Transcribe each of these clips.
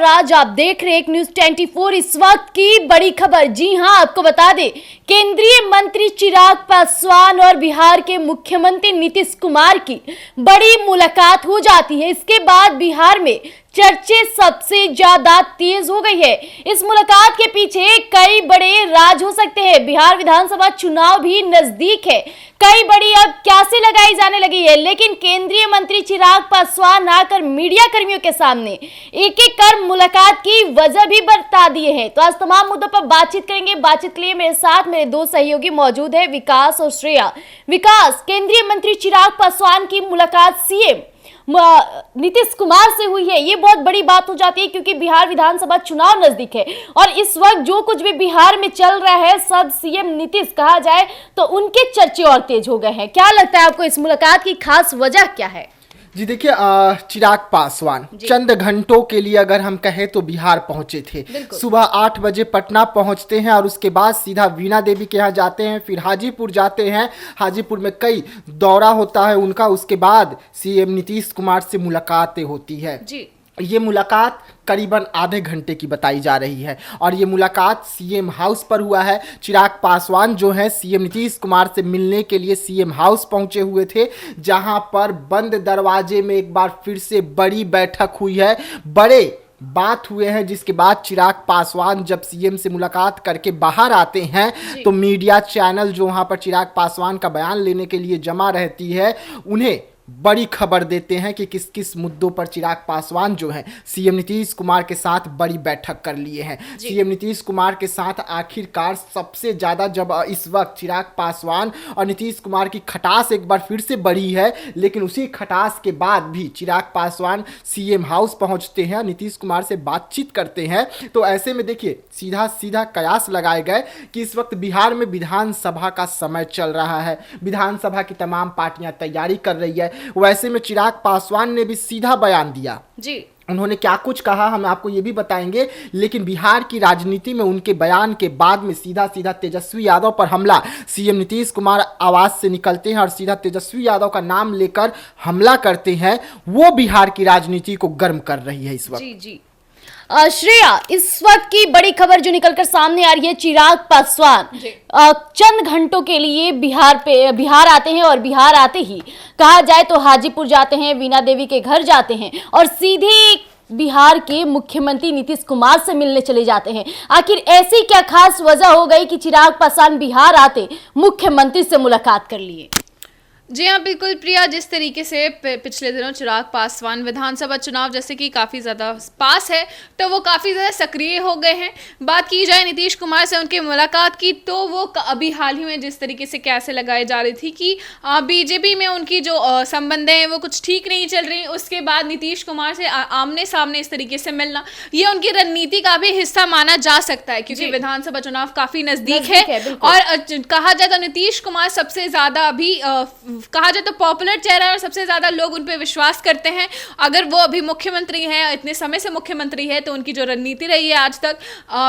राज, आप देख रहे हैं एक न्यूज 24। इस वक्त की बड़ी खबर, जी हां, आपको बता दें, केंद्रीय मंत्री चिराग पासवान और बिहार के मुख्यमंत्री नीतीश कुमार की बड़ी मुलाकात हो जाती है। इसके बाद बिहार में चर्चे सबसे ज्यादा तेज हो गई है। इस मुलाकात के पीछे कई बड़े राज हो सकते हैं। बिहार विधानसभा चुनाव भी नजदीक है, कई बड़ी अब क्यासे लगाई जाने लगी है, लेकिन केंद्रीय मंत्री चिराग पासवान आकर मीडिया कर्मियों के सामने एक एक कर मुलाकात की वजह भी बता दिए हैं। तो आज तमाम मुद्दों पर बातचीत करेंगे। बातचीत के लिए मेरे साथ मेरे दो सहयोगी मौजूद है, विकास और श्रेया। विकास, केंद्रीय मंत्री चिराग पासवान की मुलाकात सीएम नीतीश कुमार से हुई है, ये बहुत बड़ी बात हो जाती है क्योंकि बिहार विधानसभा चुनाव नजदीक है और इस वक्त जो कुछ भी बिहार में चल रहा है सब सीएम नीतीश कहा जाए तो उनके चर्चे और तेज हो गए हैं। क्या लगता है आपको, इस मुलाकात की खास वजह क्या है? जी देखिए, चिराग पासवान चंद घंटों के लिए अगर हम कहें तो बिहार पहुंचे थे। सुबह 8 बजे पटना पहुंचते हैं और उसके बाद सीधा वीणा देवी के यहाँ जाते हैं, फिर हाजीपुर जाते हैं। हाजीपुर में कई दौरा होता है उनका। उसके बाद सीएम नीतीश कुमार से मुलाकातें होती है जी। ये मुलाकात करीबन आधे घंटे की बताई जा रही है और ये मुलाकात सीएम हाउस पर हुआ है। चिराग पासवान जो है सीएम नीतीश कुमार से मिलने के लिए सीएम हाउस पहुंचे हुए थे, जहां पर बंद दरवाजे में एक बार फिर से बड़ी बैठक हुई है, बड़े बात हुए हैं। जिसके बाद चिराग पासवान जब सीएम से मुलाकात करके बाहर आते हैं तो मीडिया चैनल जो वहां पर चिराग पासवान का बयान लेने के लिए जमा रहती है, उन्हें बड़ी खबर देते हैं कि किस किस मुद्दों पर चिराग पासवान जो है सीएम नीतीश कुमार के साथ बड़ी बैठक कर लिए हैं। सीएम नीतीश कुमार के साथ आखिरकार सबसे ज़्यादा जब इस वक्त चिराग पासवान और नीतीश कुमार की खटास एक बार फिर से बढ़ी है, लेकिन उसी खटास के बाद भी चिराग पासवान सीएम हाउस पहुंचते हैं, नीतीश कुमार से बातचीत करते हैं। तो ऐसे में देखिए सीधा सीधा कयास लगाए गए कि इस वक्त बिहार में विधानसभा का समय चल रहा है, विधानसभा की तमाम पार्टियां तैयारी कर रही है। वैसे में चिराग पासवान ने भी सीधा बयान दिया जी। उन्होंने क्या कुछ कहा हम आपको ये भी बताएंगे, लेकिन बिहार की राजनीति में उनके बयान के बाद में सीधा सीधा तेजस्वी यादव पर हमला। सीएम नीतीश कुमार आवाज से निकलते हैं और सीधा तेजस्वी यादव का नाम लेकर हमला करते हैं। वो बिहार की राजनीति को गर्म कर रही है इस वक्त। जी जी। श्रेया, इस वक्त की बड़ी खबर जो निकलकर सामने आ रही है, चिराग पासवान चंद घंटों के लिए बिहार आते हैं और बिहार आते ही कहा जाए तो हाजीपुर जाते हैं, वीणा देवी के घर जाते हैं और सीधे बिहार के मुख्यमंत्री नीतीश कुमार से मिलने चले जाते हैं। आखिर ऐसी क्या खास वजह हो गई कि चिराग पासवान बिहार आते मुख्यमंत्री से मुलाकात कर लिए? जी हाँ, बिल्कुल प्रिया, जिस तरीके से पिछले दिनों चिराग पासवान विधानसभा चुनाव जैसे कि काफ़ी ज़्यादा पास है तो वो काफ़ी ज़्यादा सक्रिय हो गए हैं। बात की जाए नीतीश कुमार से उनकी मुलाकात की तो वो अभी हाल ही में जिस तरीके से कैसे लगाई जा रही थी कि बीजेपी में उनकी जो संबंधें हैं वो कुछ ठीक नहीं चल रही, उसके बाद नीतीश कुमार से आमने सामने इस तरीके से मिलना ये उनकी रणनीति का भी हिस्सा माना जा सकता है क्योंकि विधानसभा चुनाव काफ़ी नज़दीक है और कहा जाए तो नीतीश कुमार सबसे ज़्यादा अभी कहा जाए तो पॉपुलर चेहरा है और सबसे ज्यादा लोग उन पे विश्वास करते हैं। अगर वो अभी मुख्यमंत्री हैं, इतने समय से मुख्यमंत्री है, तो उनकी जो रणनीति रही है आज तक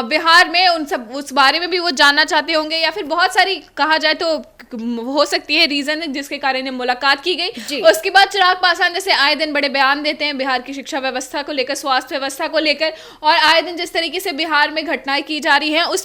बिहार में उस बारे में भी वो जानना चाहते होंगे या फिर बहुत सारी कहा जाए तो हो सकती है रीजन जिसके कारण मुलाकात की गई। उसके बाद चिराग पासवान जैसे आए दिन बड़े बयान देते हैं बिहार की शिक्षा व्यवस्था को लेकर, स्वास्थ्य व्यवस्था को लेकर और आए दिन जिस तरीके से बिहार में घटनाएं की जा रही हैं उस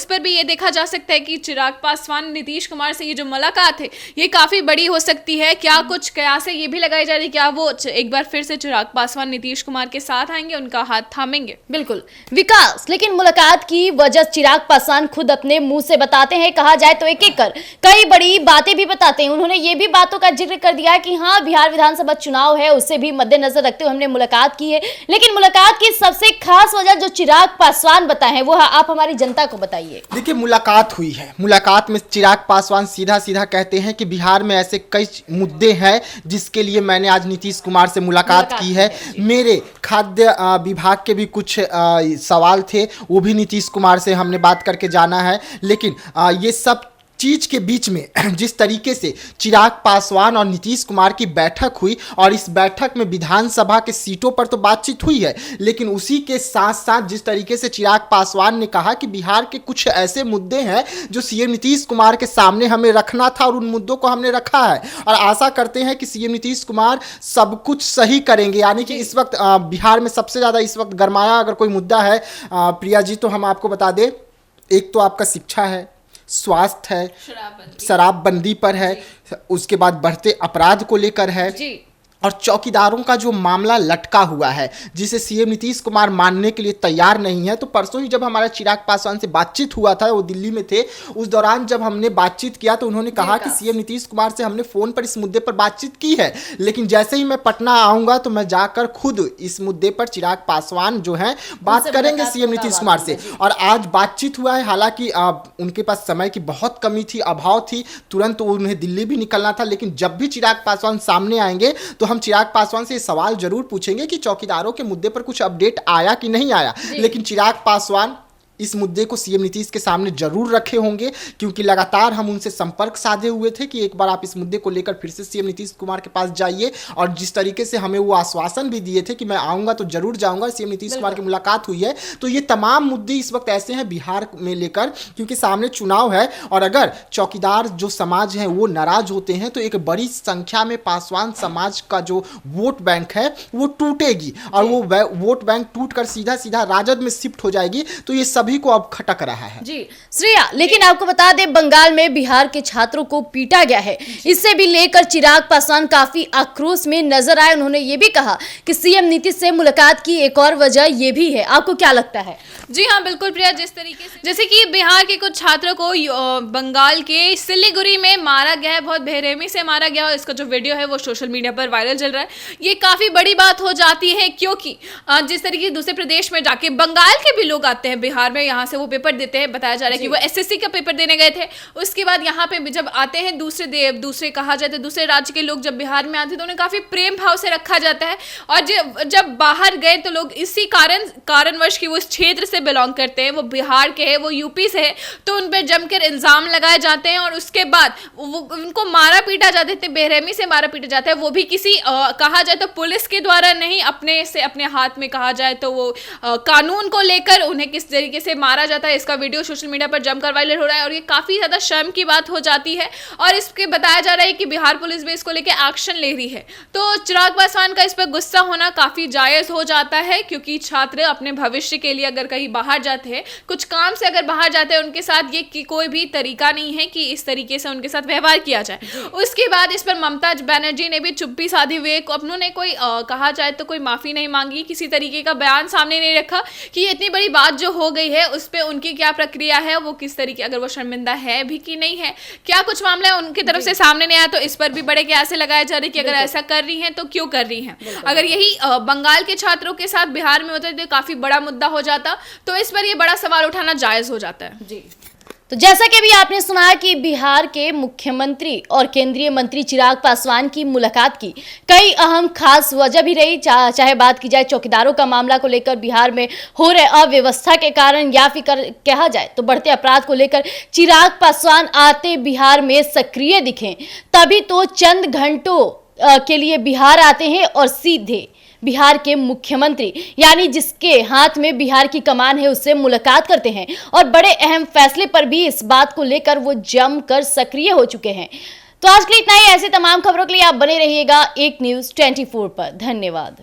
पर भी ये देखा जा सकता है कि चिराग पासवान नीतीश कुमार से ये जो मुलाकात है ये काफी बड़ी हो सकती है। क्या कुछ कयास है ये भी लगाई जा रही है, क्या वो एक बार फिर से चिराग पासवान नीतीश कुमार के साथ आएंगे, उनका हाथ थामेंगे? बिल्कुल विकास, लेकिन मुलाकात की वजह चिराग पासवान खुद अपने मुंह से बताते हैं। कहा जाए तो एक एक कर कई बड़ी बातें भी बताते हैं। उन्होंने ये भी बातों का जिक्र कर दिया कि हाँ, बिहार विधानसभा चुनाव है, उससे भी मद्देनजर रखते हुए हमने मुलाकात की है, लेकिन मुलाकात की सबसे खास वजह जो चिराग पासवान बताए हैं वो आप हमारी जनता को बताइए। देखिए, मुलाकात हुई है, मुलाकात में चिराग पासवान सीधा सीधा कहते हैं कि बिहार में ऐसे कई मुद्दे हैं जिसके लिए मैंने आज नीतीश कुमार से मुलाकात की है। मेरे खाद्य विभाग के भी कुछ सवाल थे, वो भी नीतीश कुमार से हमने बात करके जाना है, लेकिन ये सब चीज के बीच में जिस तरीके से चिराग पासवान और नीतीश कुमार की बैठक हुई, और इस बैठक में विधानसभा के सीटों पर तो बातचीत हुई है, लेकिन उसी के साथ साथ जिस तरीके से चिराग पासवान ने कहा कि बिहार के कुछ ऐसे मुद्दे हैं जो सीएम नीतीश कुमार के सामने हमें रखना था और उन मुद्दों को हमने रखा है, और आशा करते हैं कि सीएम नीतीश कुमार सब कुछ सही करेंगे। यानी कि इस वक्त बिहार में सबसे ज़्यादा इस वक्त गरमाया अगर कोई मुद्दा है प्रिया जी, तो हम आपको बता दें, एक तो आपका शिक्षा है, स्वास्थ्य है, शराबबंदी पर है, उसके बाद बढ़ते अपराध को लेकर है जी। और चौकीदारों का जो मामला लटका हुआ है जिसे सीएम नीतीश कुमार मानने के लिए तैयार नहीं है। तो परसों ही जब हमारा चिराग पासवान से बातचीत हुआ था, वो दिल्ली में थे, उस दौरान जब हमने बातचीत किया तो उन्होंने कहा कि सीएम नीतीश कुमार से हमने फ़ोन पर इस मुद्दे पर बातचीत की है, लेकिन जैसे ही मैं पटना आऊँगा तो मैं जाकर खुद इस मुद्दे पर चिराग पासवान जो हैं बात करेंगे सीएम नीतीश कुमार से। और आज बातचीत हुआ है, हालांकि उनके पास समय की बहुत कमी थी, अभाव थी, तुरंत उन्हें दिल्ली भी निकलना था, लेकिन जब भी चिराग पासवान सामने आएंगे तो हम चिराग पासवान से सवाल जरूर पूछेंगे कि चौकीदारों के मुद्दे पर कुछ अपडेट आया कि नहीं आया। लेकिन चिराग पासवान इस मुद्दे को सीएम नीतीश के सामने जरूर रखे होंगे, क्योंकि लगातार हम उनसे संपर्क साधे हुए थे कि एक बार आप इस मुद्दे को लेकर फिर से सीएम नीतीश कुमार के पास जाइए, और जिस तरीके से हमें वो आश्वासन भी दिए थे कि मैं आऊंगा तो जरूर जाऊंगा, सीएम नीतीश कुमार की मुलाकात हुई है। तो ये तमाम मुद्दे इस वक्त ऐसे हैं बिहार में लेकर, क्योंकि सामने चुनाव है, और अगर चौकीदार जो समाज है वो नाराज होते हैं तो एक बड़ी संख्या में पासवान समाज का जो वोट बैंक है वो टूटेगी, और वो वोट बैंक टूटकर सीधा सीधा राजद में शिफ्ट हो जाएगी। तो ये सभी को अब खटक रहा है जी श्रेया। लेकिन आपको बता दें, बंगाल में बिहार के छात्रों को पीटा गया है, इससे भी लेकर चिराग पासवान काफी आक्रोश में नजर आए। उन्होंने ये भी कहा कि सीएम नीतीश से मुलाकात की एक और वजह ये भी है। आपको क्या लगता है? जी हाँ, बिल्कुल प्रिया, जिस तरीके से जैसे कि बिहार के कुछ छात्रों को बंगाल के सिलीगुड़ी में मारा गया है, बहुत बेरहमी से मारा गया है, इसका जो वीडियो है वो सोशल मीडिया पर वायरल चल रहा है। ये काफी बड़ी बात हो जाती है, क्योंकि जिस तरीके से दूसरे प्रदेश में जाके बंगाल के भी लोग आते हैं बिहार में, यहाँ से वो पेपर देते हैं, बताया जा रहा है कि वो एसएससी का पेपर देने गए थे, उसके बाद यहाँ पे जब आते हैं दूसरे कहा जाता है दूसरे राज्य के लोग जब बिहार में आते हैं तो उन्हें काफी प्रेम भाव से रखा जाता है, और जब बाहर गए तो लोग इसी कारणवश कि वो इस क्षेत्र से बिलोंग करते हैं, वो बिहार के हैं, वो यूपी से है, तो उन पर जमकर इल्जाम लगाए जाते हैं, और उसके बाद उनको मारा पीटा जाता है, इतने बेरहमी से मारा पीटा जाता है, वो भी किसी कहा जाए तो पुलिस के द्वारा नहीं, अपने हाथ में कहा जाए तो वो कानून को लेकर उन्हें किस तरीके से मारा जाता है। इसका वीडियो सोशल मीडिया पर जमकर वायरल हो रहा है, और ये काफी ज्यादा शर्म की बात हो जाती है, और इसके बताया जा रहा है कि बिहार पुलिस भी इसको लेकर एक्शन ले रही है। तो चिराग पासवान का इस पर गुस्सा होना काफी जायज हो जाता है, क्योंकि छात्र अपने भविष्य के लिए अगर कहीं बाहर जाते हैं, कुछ काम से अगर बाहर जाते हैं, उनके साथ ये कोई भी तरीका नहीं है कि इस तरीके से उनके साथ व्यवहार किया जाए। उसके बाद इस पर ममता बनर्जी ने भी चुप्पी साधी हुई, उन्होंने कोई कहा जाए तो कोई माफी नहीं मांगी, किसी तरीके का बयान सामने नहीं रखा कि इतनी बड़ी बात जो हो गई है उस पर उनकी क्या प्रक्रिया है, वो किस तरीके, अगर वो शर्मिंदा है भी कि नहीं है, क्या कुछ मामला है उनकी तरफ से सामने नहीं आया, तो इस पर भी बड़े कैसे लगाए जा रहे हैं कि अगर ऐसा कर रही हैं तो क्यों कर रही हैं। अगर यही बंगाल के छात्रों के साथ बिहार में होता तो काफी बड़ा मुद्दा हो जाता, तो इस पर यह बड़ा सवाल उठाना जायज हो जाता है। जी, तो जैसा कि अभी आपने सुना कि बिहार के मुख्यमंत्री और केंद्रीय मंत्री चिराग पासवान की मुलाकात की कई अहम खास वजह भी रही, चाहे बात की जाए चौकीदारों का मामला को लेकर बिहार में हो रहे अव्यवस्था के कारण, या फिर कहा जाए तो बढ़ते अपराध को लेकर चिराग पासवान आते बिहार में सक्रिय दिखे, तभी तो चंद घंटों के लिए बिहार आते हैं और सीधे बिहार के मुख्यमंत्री यानी जिसके हाथ में बिहार की कमान है उससे मुलाकात करते हैं, और बड़े अहम फैसले पर भी इस बात को लेकर वो जमकर सक्रिय हो चुके हैं। तो आज के लिए इतना ही। ऐसे तमाम खबरों के लिए आप बने रहिएगा एक न्यूज़ 24 पर। धन्यवाद।